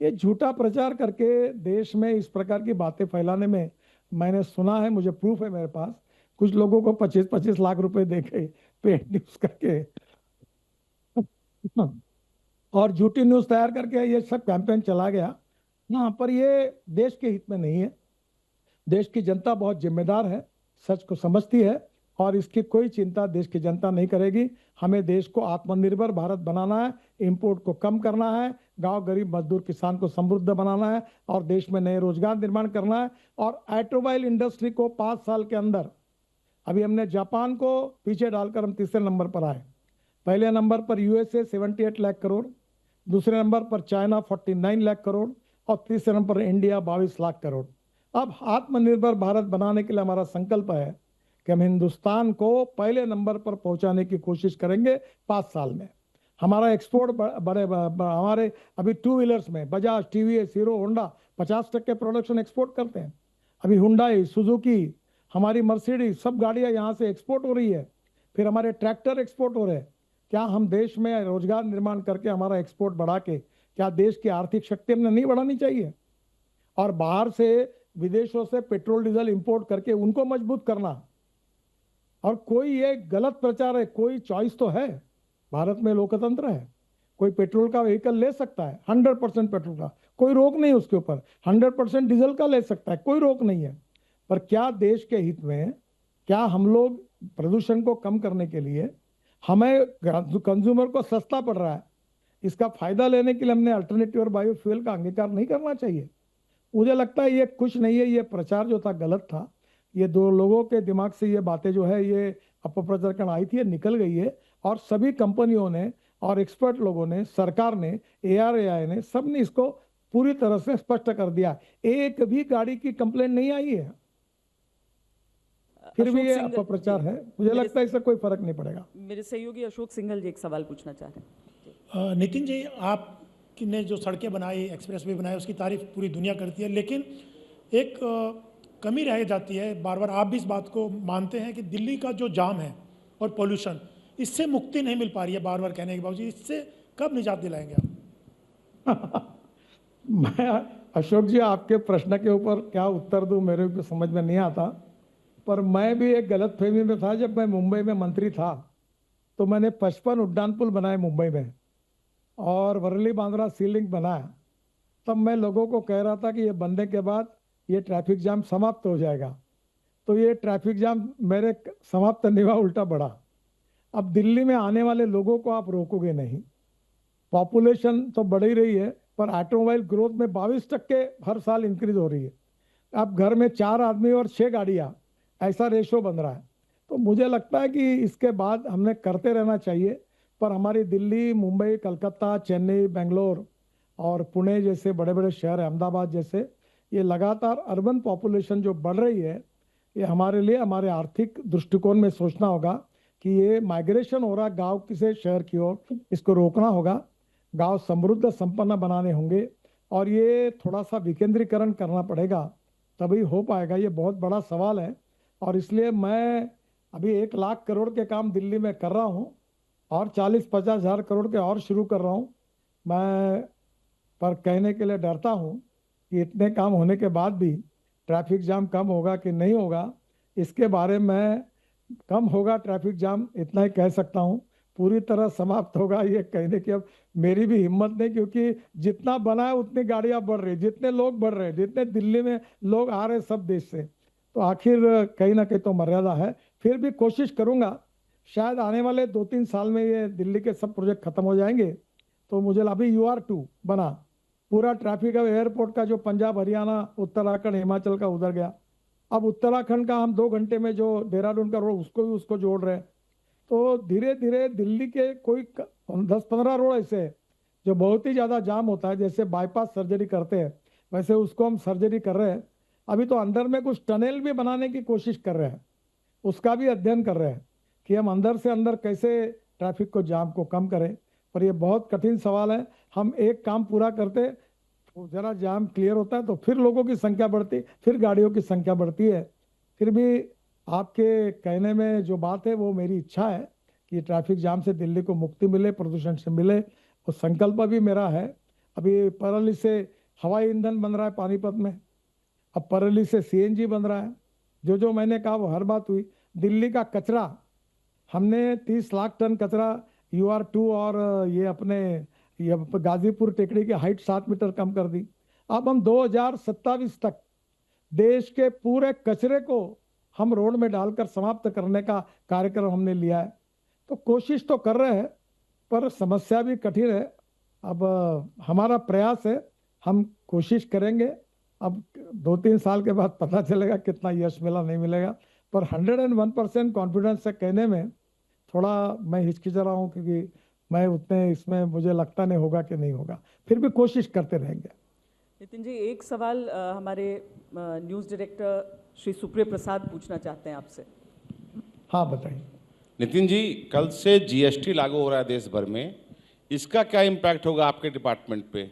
ये झूठा प्रचार करके देश में इस प्रकार की बातें फैलाने में मैंने सुना है, मुझे प्रूफ है मेरे पास, कुछ लोगों को 25-25 लाख रुपए दे के पेड न्यूज करके और झूठी न्यूज तैयार करके ये सब कैंपेन चला गया। यहाँ पर ये देश के हित में नहीं है। देश की जनता बहुत जिम्मेदार है, सच को समझती है और इसकी कोई चिंता देश की जनता नहीं करेगी। हमें देश को आत्मनिर्भर भारत बनाना है, इंपोर्ट को कम करना है, गांव गरीब मजदूर किसान को समृद्ध बनाना है और देश में नए रोजगार निर्माण करना है। और ऑटोमोबाइल इंडस्ट्री को 5 साल के अंदर, अभी हमने जापान को पीछे डालकर हम तीसरे नंबर पर आए। पहले नंबर पर यूएसए 78 लाख करोड़, दूसरे नंबर पर चाइना 49 लाख करोड़ और तीसरे नंबर पर इंडिया 22 लाख करोड़। अब आत्मनिर्भर भारत बनाने के लिए हमारा संकल्प है कि हम हिंदुस्तान को पहले नंबर पर पहुंचाने की कोशिश करेंगे 5 साल में। हमारा एक्सपोर्ट हमारे अभी 2 व्हीलर्स में Bajaj, TVS, hero, Honda 50% production export करते हैं। अभी हुंडई, सुजुकी, हमारी मर्सिडीज, सब गाड़ियां यहाँ से एक्सपोर्ट हो रही है। फिर हमारे ट्रैक्टर एक्सपोर्ट हो रहे हैं। क्या हम देश में रोजगार निर्माण करके हमारा एक्सपोर्ट बढ़ा के, क्या देश की आर्थिक शक्ति हमने नहीं बढ़ानी चाहिए? और बाहर से, विदेशों से पेट्रोल डीजल इंपोर्ट करके उनको मजबूत करना। और कोई ये गलत प्रचार है, कोई चॉइस तो है, भारत में लोकतंत्र है, कोई पेट्रोल का व्हीकल ले सकता है, 100% पेट्रोल का कोई रोक नहीं उसके ऊपर, 100% डीजल का ले सकता है, कोई रोक नहीं है। पर क्या देश के हित में, क्या हम लोग प्रदूषण को कम करने के लिए, हमें कंज्यूमर को सस्ता पड़ रहा है, इसका फायदा लेने के लिए हमने अल्टरनेटिव और बायोफ्यूल का अंगीकार नहीं करना चाहिए? मुझे लगता है ये कुछ नहीं है, ये प्रचार जो था गलत था। ये 2 लोगों के दिमाग से ये बातें जो है, ये अपप्रचार आई थी, ये निकल गई है। और सभी कंपनियों ने और एक्सपर्ट लोगों ने, सरकार ने, ARAI ने, सब ने इसको पूरी तरह से स्पष्ट कर दिया। एक भी गाड़ी की कंप्लेंट नहीं आई है, फिर भी ये अपप्रचार है। मुझे लगता है इससे कोई फर्क नहीं पड़ेगा। मेरे सहयोगी अशोक सिंघल जी एक सवाल पूछना चाह रहे हैं। नितिन जी, आपने जो सड़कें बनाई, एक्सप्रेसवे बनाए, उसकी तारीफ पूरी दुनिया करती है, लेकिन एक कमी रह जाती है। बार बार आप भी इस बात को मानते हैं कि दिल्ली का जो जाम है और पोल्यूशन, इससे मुक्ति नहीं मिल पा रही है, बार बार कहने के बावजूद। इससे कब निजात दिलाएंगे आप? मैं अशोक जी, आपके प्रश्न के ऊपर क्या उत्तर दूं, मेरे को समझ में नहीं आता। पर मैं भी एक गलतफहमी में था। जब मैं मुंबई में मंत्री था तो मैंने 55 उड्डान पुल बनाए मुंबई में और वर्ली बांद्रा सी लिंक बनाया। तब मैं लोगों को कह रहा था कि ये बनने के बाद ये ट्रैफिक जाम समाप्त हो जाएगा। तो ये ट्रैफिक जाम मेरे समाप्त नहीं हुआ, उल्टा बढ़ा। अब दिल्ली में आने वाले लोगों को आप रोकोगे नहीं। पॉपुलेशन तो बढ़ ही रही है, पर ऑटोमोबाइल ग्रोथ में 22% हर साल इंक्रीज हो रही है। अब घर में 4 आदमी और 6 गाड़ियाँ, ऐसा रेशो बन रहा है। तो मुझे लगता है कि इसके बाद हमने करते रहना चाहिए। पर हमारी दिल्ली, मुंबई, कलकत्ता, चेन्नई, बेंगलोर और पुणे जैसे बड़े बड़े शहर, अहमदाबाद जैसे, ये लगातार अर्बन पॉपुलेशन जो बढ़ रही है, ये हमारे लिए, हमारे आर्थिक दृष्टिकोण में सोचना होगा कि ये माइग्रेशन हो रहा है गांव से शहर की ओर, इसको रोकना होगा। गांव समृद्ध संपन्न बनाने होंगे और ये थोड़ा सा विकेंद्रीकरण करना पड़ेगा, तभी हो पाएगा। ये बहुत बड़ा सवाल है और इसलिए मैं अभी 1 लाख करोड़ के काम दिल्ली में कर रहा हूँ और 40-50 हज़ार करोड़ के और शुरू कर रहा हूँ मैं। पर कहने के लिए डरता हूँ कि इतने काम होने के बाद भी ट्रैफिक जाम कम होगा कि नहीं होगा, इसके बारे में। कम होगा ट्रैफिक जाम, इतना ही कह सकता हूँ। पूरी तरह समाप्त होगा ये कहने की अब मेरी भी हिम्मत नहीं, क्योंकि जितना बना है उतनी गाड़ियाँ बढ़ रही, जितने लोग बढ़ रहे, जितने दिल्ली में लोग आ रहे सब देश से, तो आखिर कहीं ना कहीं तो मर्यादा है। फिर भी कोशिश करूँगा, शायद आने वाले 2-3 साल में ये दिल्ली के सब प्रोजेक्ट खत्म हो जाएंगे। तो मुझे अभी UR2 बना, पूरा ट्रैफिक अब एयरपोर्ट का जो पंजाब, हरियाणा, उत्तराखंड, हिमाचल का उधर गया। अब उत्तराखंड का हम 2 घंटे में जो देहरादून का रोड, उसको जोड़ रहे हैं। तो धीरे धीरे दिल्ली के कोई 10-15 रोड ऐसे हैं जो बहुत ही ज़्यादा जाम होता है, जैसे बाईपास सर्जरी करते हैं वैसे उसको हम सर्जरी कर रहे हैं। अभी तो अंदर में कुछ टनल भी बनाने की कोशिश कर रहे हैं, उसका भी अध्ययन कर रहे हैं कि हम अंदर से अंदर कैसे ट्रैफिक को, जाम को कम करें। पर ये बहुत कठिन सवाल है। हम एक काम पूरा करते, तो जरा जाम क्लियर होता है तो फिर लोगों की संख्या बढ़ती, फिर गाड़ियों की संख्या बढ़ती है। फिर भी आपके कहने में जो बात है वो मेरी इच्छा है कि ट्रैफिक जाम से दिल्ली को मुक्ति मिले, प्रदूषण से मिले, वो संकल्प भी मेरा है। अभी परली से हवाई ईंधन बन रहा है पानीपत में, अब परली से सीएनजी बन रहा है। जो मैंने कहा वो हर बात हुई। दिल्ली का कचरा, हमने 30 लाख टन कचरा UR2 और ये गाजीपुर टेकड़ी की हाइट 7 मीटर कम कर दी। अब हम 2027 तक देश के पूरे कचरे को हम रोड में डालकर समाप्त करने का कार्यक्रम हमने लिया है। तो कोशिश तो कर रहे हैं, पर समस्या भी कठिन है। अब हमारा प्रयास है, हम कोशिश करेंगे। अब 2-3 साल के बाद पता चलेगा कितना यश मिला नहीं मिलेगा, पर 101% कॉन्फिडेंस से कहने में थोड़ा मैं हिचकिचा रहा हूँ, क्योंकि मैं उतने इसमें मुझे लगता नहीं होगा कि नहीं होगा, फिर भी कोशिश करते रहेंगे। नितिन जी, एक सवाल हमारे न्यूज़ डायरेक्टर श्री सुप्रिय प्रसाद पूछना चाहते हैं आपसे। हाँ बताइए। नितिन जी, कल से जीएसटी लागू हो रहा है देश भर में, इसका क्या इम्पैक्ट होगा आपके डिपार्टमेंट पे?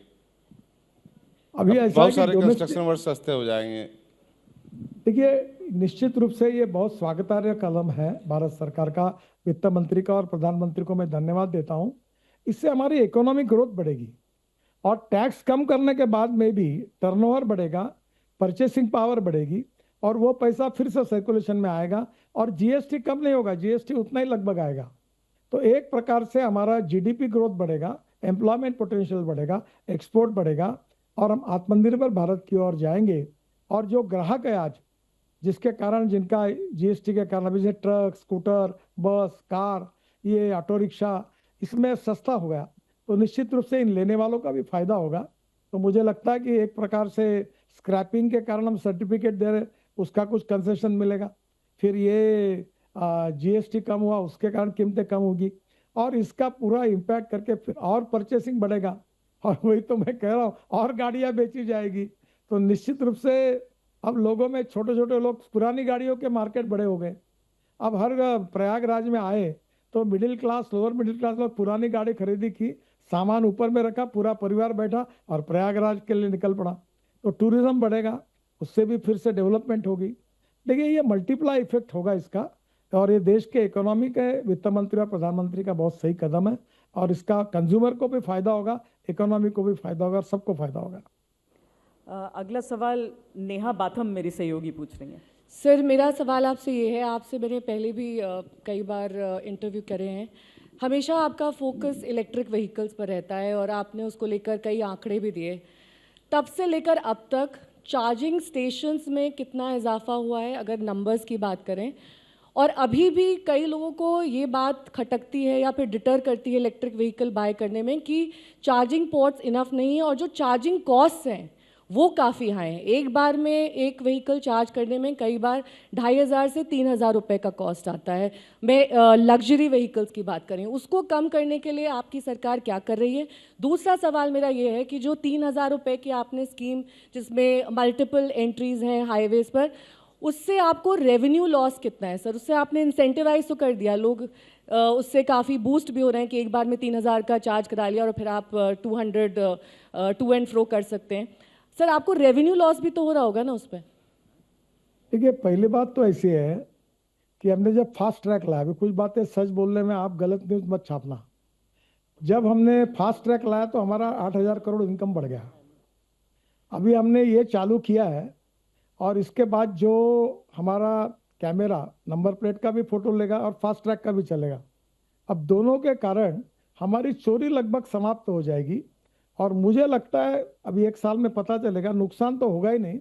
अभी ऐसा है बहुत कि सारे कंस्ट्रक्शन वर्क सस्ते हो जाएंगे। देखिए, निश्चित रूप से ये बहुत स्वागतार्ह कदम है भारत सरकार का। वित्त मंत्री का और प्रधानमंत्री को मैं धन्यवाद देता हूँ। इससे हमारी इकोनॉमिक ग्रोथ बढ़ेगी और टैक्स कम करने के बाद में भी टर्नओवर बढ़ेगा, परचेसिंग पावर बढ़ेगी और वो पैसा फिर से सर्कुलेशन में आएगा और जीएसटी कम नहीं होगा, जीएसटी उतना ही लगभग आएगा। तो एक प्रकार से हमारा जीडीपी ग्रोथ बढ़ेगा, एम्प्लॉयमेंट पोटेंशियल बढ़ेगा, एक्सपोर्ट बढ़ेगा और हम आत्मनिर्भर भारत की ओर जाएंगे। और जो ग्राहक है आज, जिसके कारण जिनका जीएसटी के कारण अभी जैसे ट्रक, स्कूटर, बस, कार, ये ऑटो रिक्शा, इसमें सस्ता हो गया, तो निश्चित रूप से इन लेने वालों का भी फायदा होगा। तो मुझे लगता है कि एक प्रकार से स्क्रैपिंग के कारण हम सर्टिफिकेट दे रहे, उसका कुछ कंसेशन मिलेगा। फिर ये जीएसटी कम हुआ, उसके कारण कीमतें कम होगी और इसका पूरा इम्पैक्ट करके फिर और परचेसिंग बढ़ेगा और वही तो मैं कह रहा हूँ, और गाड़ियाँ बेची जाएगी। तो निश्चित रूप से अब लोगों में, छोटे छोटे लोग, पुरानी गाड़ियों के मार्केट बड़े हो गए। अब हर प्रयागराज में आए तो middle class, lower middle class लोग पुरानी गाड़ी खरीदी की, सामान ऊपर में रखा, पूरा परिवार बैठा और प्रयागराज के लिए निकल पड़ा। तो टूरिज्म बढ़ेगा, उससे भी फिर से डेवलपमेंट होगी। देखिए, ये मल्टीप्लाई इफेक्ट होगा इसका और ये देश के इकोनॉमी के वित्त मंत्री और प्रधानमंत्री का बहुत सही कदम है और इसका कंज्यूमर को भी फायदा होगा, इकोनॉमी को भी फायदा होगा, सबको फायदा होगा। अगला सवाल नेहा बाथम मेरी सहयोगी पूछ रही हैं। सर, मेरा सवाल आपसे ये है, आपसे मैंने पहले भी कई बार इंटरव्यू करे हैं, हमेशा आपका फोकस इलेक्ट्रिक व्हीकल्स पर रहता है और आपने उसको लेकर कई आंकड़े भी दिए। तब से लेकर अब तक चार्जिंग स्टेशंस में कितना इजाफा हुआ है, अगर नंबर्स की बात करें? और अभी भी कई लोगों को ये बात खटकती है या फिर डिटर करती है इलेक्ट्रिक व्हीकल बाय करने में कि चार्जिंग पोर्ट्स इनफ नहीं है और जो चार्जिंग कॉस्ट्स हैं वो काफ़ी हाई हैं। एक बार में एक व्हीकल चार्ज करने में कई बार 2500 से 3000 रुपये का कॉस्ट आता है। मैं लग्जरी व्हीकल्स की बात कर रही हूँ। उसको कम करने के लिए आपकी सरकार क्या कर रही है? दूसरा सवाल मेरा ये है कि जो 3000 रुपये की आपने स्कीम, जिसमें मल्टीपल एंट्रीज़ हैं हाईवेज़ पर, उससे आपको रेवेन्यू लॉस कितना है सर? उससे आपने इंसेंटिवाइज तो कर दिया, लोग उससे काफ़ी बूस्ट भी हो रहे हैं कि एक बार में 3000 का चार्ज करा लिया और फिर आप 200 टू एंड फ्रो कर सकते हैं। सर, आपको रेवेन्यू लॉस भी तो हो रहा होगा ना उस पर? देखिए, पहली बात तो ऐसी है कि हमने जब फास्ट ट्रैक लाया, अभी कुछ बातें सच बोलने में आप गलत न्यूज़ मत छापना, जब हमने फास्ट ट्रैक लाया तो हमारा 8000 करोड़ इनकम बढ़ गया। अभी हमने ये चालू किया है और इसके बाद जो हमारा कैमरा नंबर प्लेट का भी फोटो लेगा और फास्ट ट्रैक का भी चलेगा। अब दोनों के कारण हमारी चोरी लगभग समाप्त हो जाएगी और मुझे लगता है अभी 1 साल में पता चलेगा, नुकसान तो होगा ही नहीं,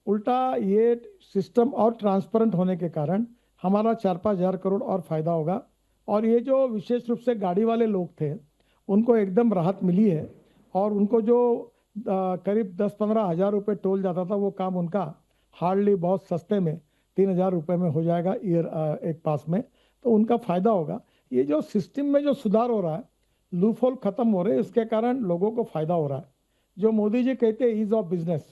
उल्टा ये सिस्टम और ट्रांसपेरेंट होने के कारण हमारा 4-5 हज़ार करोड़ और फायदा होगा। और ये जो विशेष रूप से गाड़ी वाले लोग थे, उनको एकदम राहत मिली है और उनको जो करीब 10-15 हज़ार रुपये टोल जाता था, वो काम उनका हार्डली बहुत सस्ते में 3000 रुपये में हो जाएगा एक पास में, तो उनका फायदा होगा। ये जो सिस्टम में जो सुधार हो रहा है, लूप होल खत्म हो रहे हैं, इसके कारण लोगों को फायदा हो रहा है। जो मोदी जी कहते हैं ईज ऑफ बिजनेस,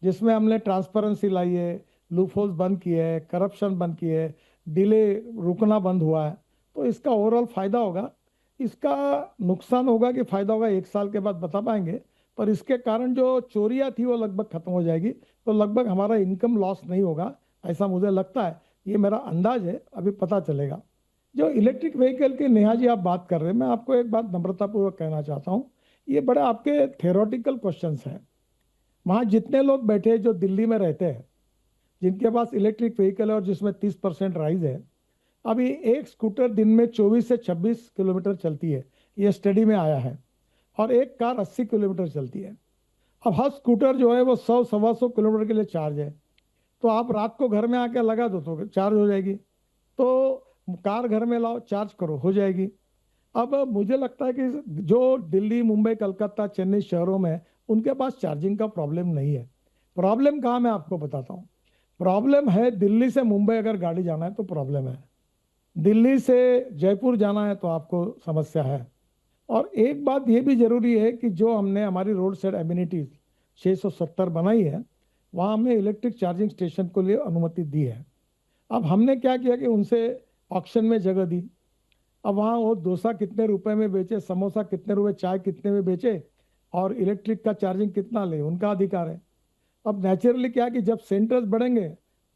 जिसमें हमने ट्रांसपेरेंसी लाई है, लूप होल्स बंद किए हैं, करप्शन बंद किए है, डिले रुकना बंद हुआ है, तो इसका ओवरऑल फायदा होगा। इसका नुकसान होगा कि फायदा होगा 1 साल के बाद बता पाएंगे, पर इसके कारण जो चोरियां थी वो लगभग खत्म हो जाएगी, तो लगभग हमारा इनकम लॉस नहीं होगा, ऐसा मुझे लगता है। ये मेरा अंदाज है, अभी पता चलेगा। जो इलेक्ट्रिक व्हीकल की नेहा जी आप बात कर रहे हैं, मैं आपको एक बात नम्रतापूर्वक कहना चाहता हूँ, ये बड़े आपके थियोरटिकल क्वेश्चंस हैं। वहाँ जितने लोग बैठे हैं जो दिल्ली में रहते हैं, जिनके पास इलेक्ट्रिक व्हीकल है और जिसमें 30% राइज है, अभी एक स्कूटर दिन में 24 से 26 किलोमीटर चलती है, ये स्टडी में आया है, और एक कार 80 किलोमीटर चलती है। अब हर स्कूटर जो है वो 100-125 किलोमीटर के लिए चार्ज है, तो आप रात को घर में आके लगा दो तो चार्ज हो जाएगी, तो कार घर में लाओ, चार्ज करो, हो जाएगी। अब मुझे लगता है कि जो दिल्ली, मुंबई, कलकत्ता, चेन्नई शहरों में, उनके पास चार्जिंग का प्रॉब्लम नहीं है। प्रॉब्लम कहाँ, मैं आपको बताता हूँ। प्रॉब्लम है दिल्ली से मुंबई अगर गाड़ी जाना है तो प्रॉब्लम है, दिल्ली से जयपुर जाना है तो आपको समस्या है। और एक बात ये भी जरूरी है कि जो हमने हमारी रोड साइड एम्यूनिटीज 670 बनाई है, वहाँ हमने इलेक्ट्रिक चार्जिंग स्टेशन को लिए अनुमति दी है। अब हमने क्या किया कि उनसे ऑक्शन में जगह दी। अब वहाँ वो डोसा कितने रुपए में बेचे, समोसा कितने रुपए, चाय कितने में बेचे, और इलेक्ट्रिक का चार्जिंग कितना ले, उनका अधिकार है। अब नेचुरली क्या कि जब सेंटर्स बढ़ेंगे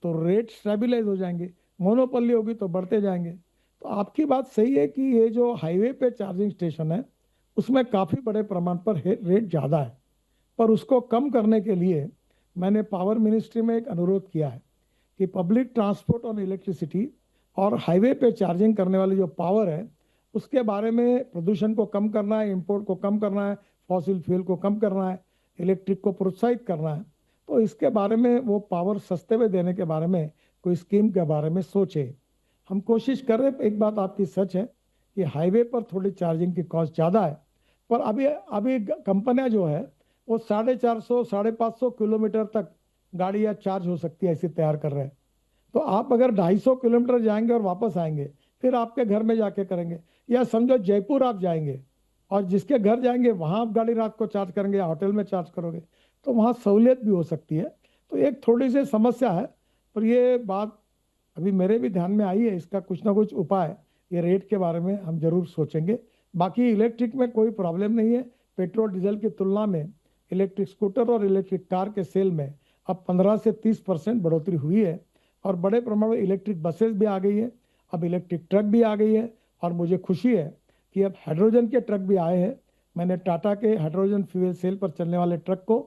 तो रेट स्टेबलाइज हो जाएंगे, मोनोपोली होगी तो बढ़ते जाएंगे। तो आपकी बात सही है कि ये जो हाईवे पे चार्जिंग स्टेशन है उसमें काफ़ी बड़े प्रमाण पर रेट ज़्यादा है, पर उसको कम करने के लिए मैंने पावर मिनिस्ट्री में एक अनुरोध किया है कि पब्लिक ट्रांसपोर्ट ऑन इलेक्ट्रिसिटी और हाईवे पे चार्जिंग करने वाली जो पावर है उसके बारे में, प्रदूषण को कम करना है, इंपोर्ट को कम करना है, फॉसिल फ्यूल को कम करना है, इलेक्ट्रिक को प्रोत्साहित करना है, तो इसके बारे में वो पावर सस्ते में देने के बारे में कोई स्कीम के बारे में सोचे। हम कोशिश कर रहे हैं। एक बात आपकी सच है कि हाईवे पर थोड़ी चार्जिंग की कॉस्ट ज़्यादा है, पर अभी अभी कंपनियां जो है वो 450-550 किलोमीटर तक गाड़ियाँ चार्ज हो सकती है ऐसी तैयार कर रहे हैं। तो आप अगर 250 किलोमीटर जाएंगे और वापस आएंगे, फिर आपके घर में जाके करेंगे, या समझो जयपुर आप जाएंगे और जिसके घर जाएंगे वहाँ आप गाड़ी रात को चार्ज करेंगे या होटल में चार्ज करोगे, तो वहाँ सहूलियत भी हो सकती है। तो एक थोड़ी सी समस्या है, पर ये बात अभी मेरे भी ध्यान में आई है, इसका कुछ ना कुछ उपाय, ये रेट के बारे में हम जरूर सोचेंगे। बाकी इलेक्ट्रिक में कोई प्रॉब्लम नहीं है। पेट्रोल डीजल की तुलना में इलेक्ट्रिक स्कूटर और इलेक्ट्रिक कार के सेल में अब 15 से 30% बढ़ोतरी हुई है, और बड़े प्रमाण में इलेक्ट्रिक बसेस भी आ गई है, अब इलेक्ट्रिक ट्रक भी आ गई है, और मुझे खुशी है कि अब हाइड्रोजन के ट्रक भी आए हैं। मैंने टाटा के हाइड्रोजन फ्यूल सेल पर चलने वाले ट्रक को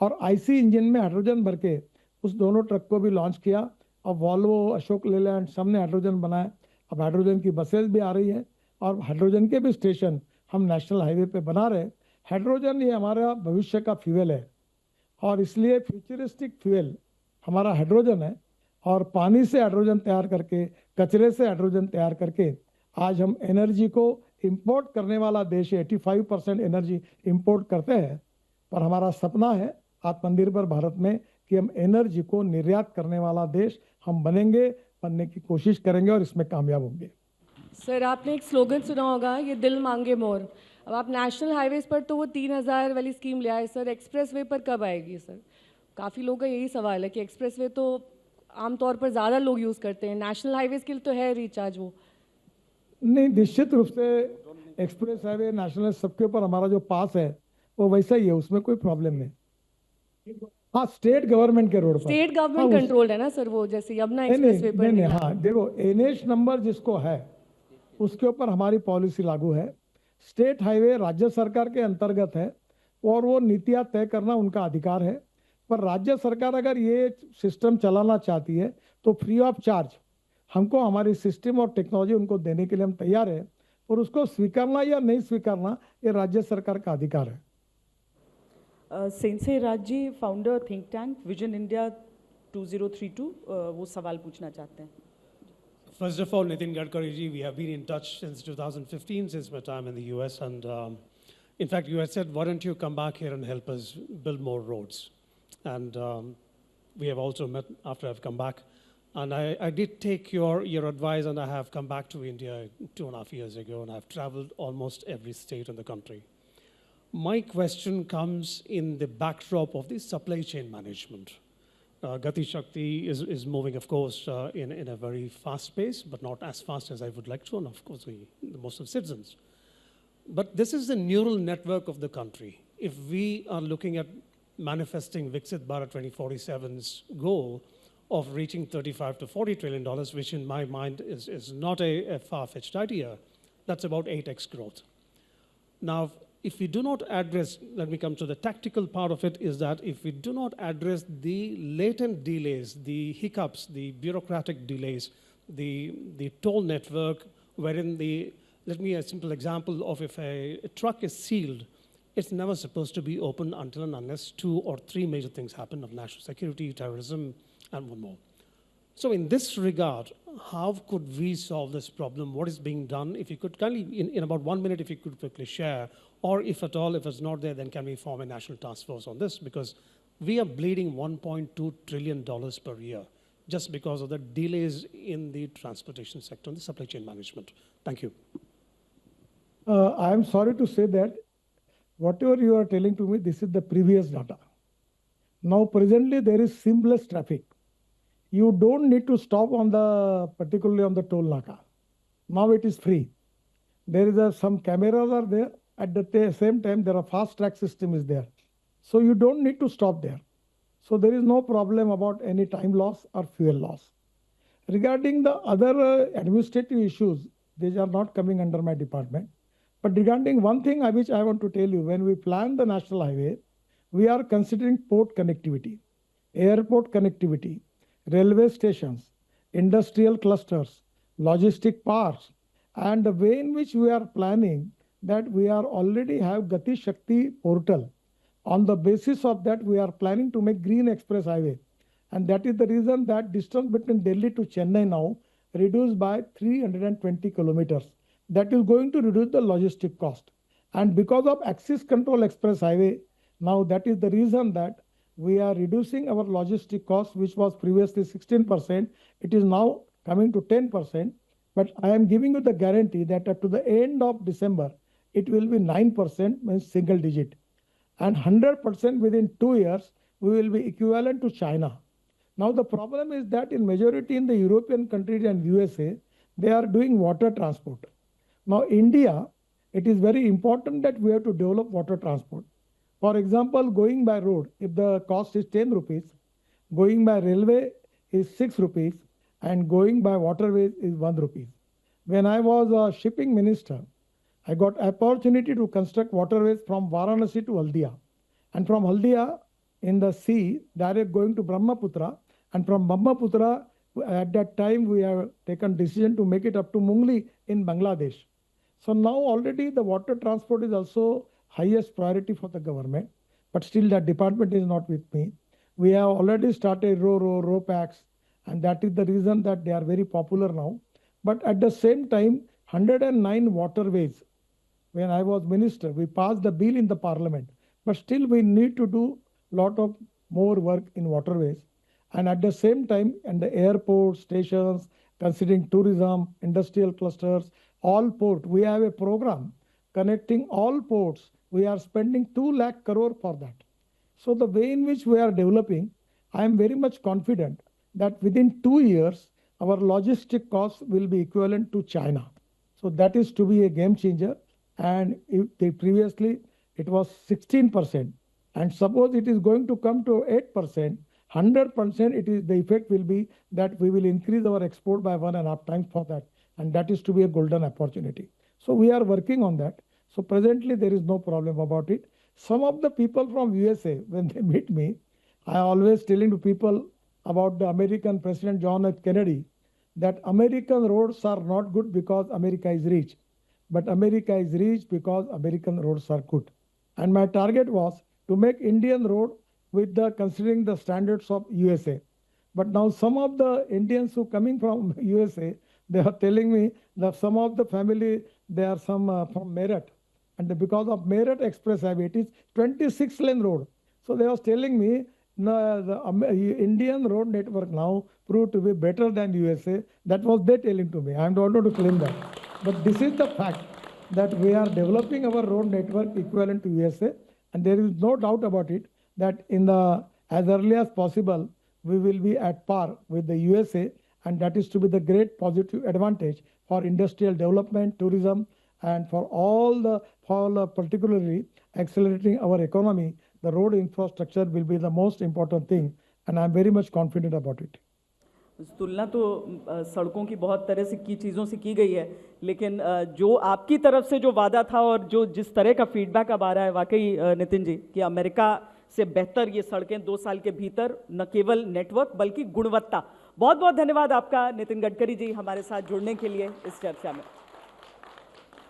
और आईसी इंजन में हाइड्रोजन भर के उस दोनों ट्रक को भी लॉन्च किया। अब वॉल्वो, अशोक लेलैंड सबने हाइड्रोजन बनाए। अब हाइड्रोजन की बसेस भी आ रही है, और हाइड्रोजन के भी स्टेशन हम नेशनल हाईवे पे बना रहे हैं। हाइड्रोजन ये हमारा भविष्य का फ्यूल है, और इसलिए फ्यूचरिस्टिक फ्यूल हमारा हाइड्रोजन है। और पानी से हाइड्रोजन तैयार करके, कचरे से हाइड्रोजन तैयार करके आज हम एनर्जी को इंपोर्ट करने वाला देश है। 85% एनर्जी इंपोर्ट करते हैं, पर हमारा सपना है आत्मनिर्भर भारत में कि हम एनर्जी को निर्यात करने वाला देश हम बनेंगे, बनने की कोशिश करेंगे और इसमें कामयाब होंगे। सर, आपने एक स्लोगन सुना होगा, ये दिल मांगे मोर। अब आप नेशनल हाईवेज पर तो वो 3000 वाली स्कीम ले आए सर, एक्सप्रेस वे पर कब आएगी सर? काफ़ी लोगों का यही सवाल है कि एक्सप्रेस वे तो आमतौर पर ज़्यादा लोग यूज़ करते हैं, नेशनल हाईवेज के लिए तो है रिचार्ज वो। नहीं, निश्चित रूप से एक्सप्रेस हाईवे, नेशनल, सबके ऊपर हमारा जो पास है वो वैसा ही है, उसमें कोई प्रॉब्लम नहीं। हाँ, स्टेट गवर्नमेंट के रोड पर, स्टेट गवर्नमेंट हाँ, कंट्रोल्ड है ना सर वो, जैसे यमुना नहीं एक्सप्रेस वे नहीं पर नहीं, नहीं। हाँ देखो, एनएच नंबर जिसको है उसके ऊपर हमारी पॉलिसी लागू है। स्टेट हाईवे राज्य सरकार के अंतर्गत है, और वो नीतियाँ तय करना उनका अधिकार है। पर राज्य सरकार अगर ये सिस्टम चलाना चाहती है तो फ्री ऑफ चार्ज हमको हमारी सिस्टम और टेक्नोलॉजी उनको देने के लिए हम तैयार है, और उसको स्वीकारना या नहीं स्वीकारना ये राज्य सरकार का अधिकार है। सेंसे Raj ji, founder think tank Vision India 2032, वो सवाल पूछना चाहते हैं। First of all, Nitin Gadkari ji, we have been in touch since 2015, since my time in the US. And in fact, you had said, why don't you come back here and help us build more roads? And we have also met after I've come back. And I did take your advice, and I have come back to India 2.5 years ago, and I've traveled almost every state in the country. My question comes in the backdrop of the supply chain management. Gati Shakti is moving, of course, in a very fast pace, but not as fast as I would like to, and of course, most of citizens. But this is the neural network of the country. If we are looking at manifesting Viksit Bharat 2047's goal of reaching $35 to $40 trillion, which in my mind is not a far-fetched idea, that's about 8x growth. Now, if we do not address, let me come to the tactical part of it, is that if we do not address the latent delays, the hiccups, the bureaucratic delays, the toll network, wherein let me a simple example of if a truck is sealed, it's never supposed to be open until and unless 2 or 3 major things happen of national security, terrorism, and one more. So in this regard, how could we solve this problem? What is being done? If you could kindly, in about 1 minute, if you could quickly share, or if at all, if it's not there, then can we form a national task force on this? Because we are bleeding $1.2 trillion per year just because of the delays in the transportation sector and the supply chain management. Thank you. I am sorry to say that whatever you are telling to me, this is the previous data. Now presently there is seamless traffic. You don't need to stop particularly on the toll naka. Now it is free. There is some cameras are there. At the same time, there are fast track system is there. So you don't need to stop there. So there is no problem about any time loss or fuel loss. Regarding the other administrative issues, these are not coming under my department. But regarding one thing which I want to tell you, when we plan the national highway, we are considering port connectivity, airport connectivity, railway stations, industrial clusters, logistic parks, and the way in which we are planning that we are already have Gati Shakti portal. On the basis of that, we are planning to make Green Express Highway. And that is the reason that distance between Delhi to Chennai now reduced by 320 kilometers. That is going to reduce the logistic cost. And because of Axis Control Express Highway, now that is the reason that we are reducing our logistic cost, which was previously 16%. It is now coming to 10%. But I am giving you the guarantee that up to the end of December, it will be 9%, means single digit. And 100% within 2 years, we will be equivalent to China. Now the problem is that in majority in the European countries and USA, they are doing water transport. Now India, it is very important that we have to develop water transport. For example, going by road, if the cost is 10 rupees, going by railway is 6 rupees, and going by waterways is 1 rupee. When I was a shipping minister, I got opportunity to construct waterways from Varanasi to Haldia. And from Haldia in the sea, direct going to Brahmaputra. And from Brahmaputra, at that time, we have taken decision to make it up to Mungli in Bangladesh. So now already the water transport is also highest priority for the government, but still that department is not with me. We have already started RoPax, and that is the reason that they are very popular now. But at the same time, 109 waterways. When I was minister, we passed the bill in the parliament, but still we need to do lot of more work in waterways. And at the same time, and the airport stations, considering tourism, industrial clusters, all port, we have a program connecting all ports. We are spending 2 lakh crore for that. So the way in which we are developing, I am very much confident that within 2 years, our logistic costs will be equivalent to China. So that is to be a game changer. And if previously it was 16%, and suppose it is going to come to 8%, 100% it is the effect will be that we will increase our export by 1.5 times for that. And that is to be a golden opportunity. So we are working on that. So presently there is no problem about it. Some of the people from USA, when they meet me, I always telling to people about the American President John F. Kennedy, that American roads are not good because America is rich, but America is rich because American roads are good. And my target was to make Indian road with considering the standards of USA. But now some of the Indians who coming from USA, they are telling me that some of the family, they are from Meerut. And because of Meerut Express Highway, it is 26-lane road. So they was telling me, no, the Indian road network now proved to be better than USA. That was they telling to me. I don't want to claim that. But this is the fact that we are developing our road network equivalent to USA. And there is no doubt about it that as early as possible, we will be at par with the USA. And that is to be the great positive advantage for industrial development, tourism, And for particularly accelerating our economy, the road infrastructure will be the most important thing, and I'm very much confident about it. तुलना तो सड़कों की बहुत तरह से की चीज़ों से की गई है, लेकिन जो आपकी तरफ से जो वादा था और जो जिस तरह का फीडबैक अब आ रहा है, वाकई नितिन जी, कि अमेरिका से बेहतर ये सड़कें 2 साल के भीतर, न केवल नेटवर्क बल्कि गुणवत्ता। बहुत बहुत धन्यवाद आपका नितिन गडकरी जी हमारे साथ जुड़ने के लिए इस चर्चा में।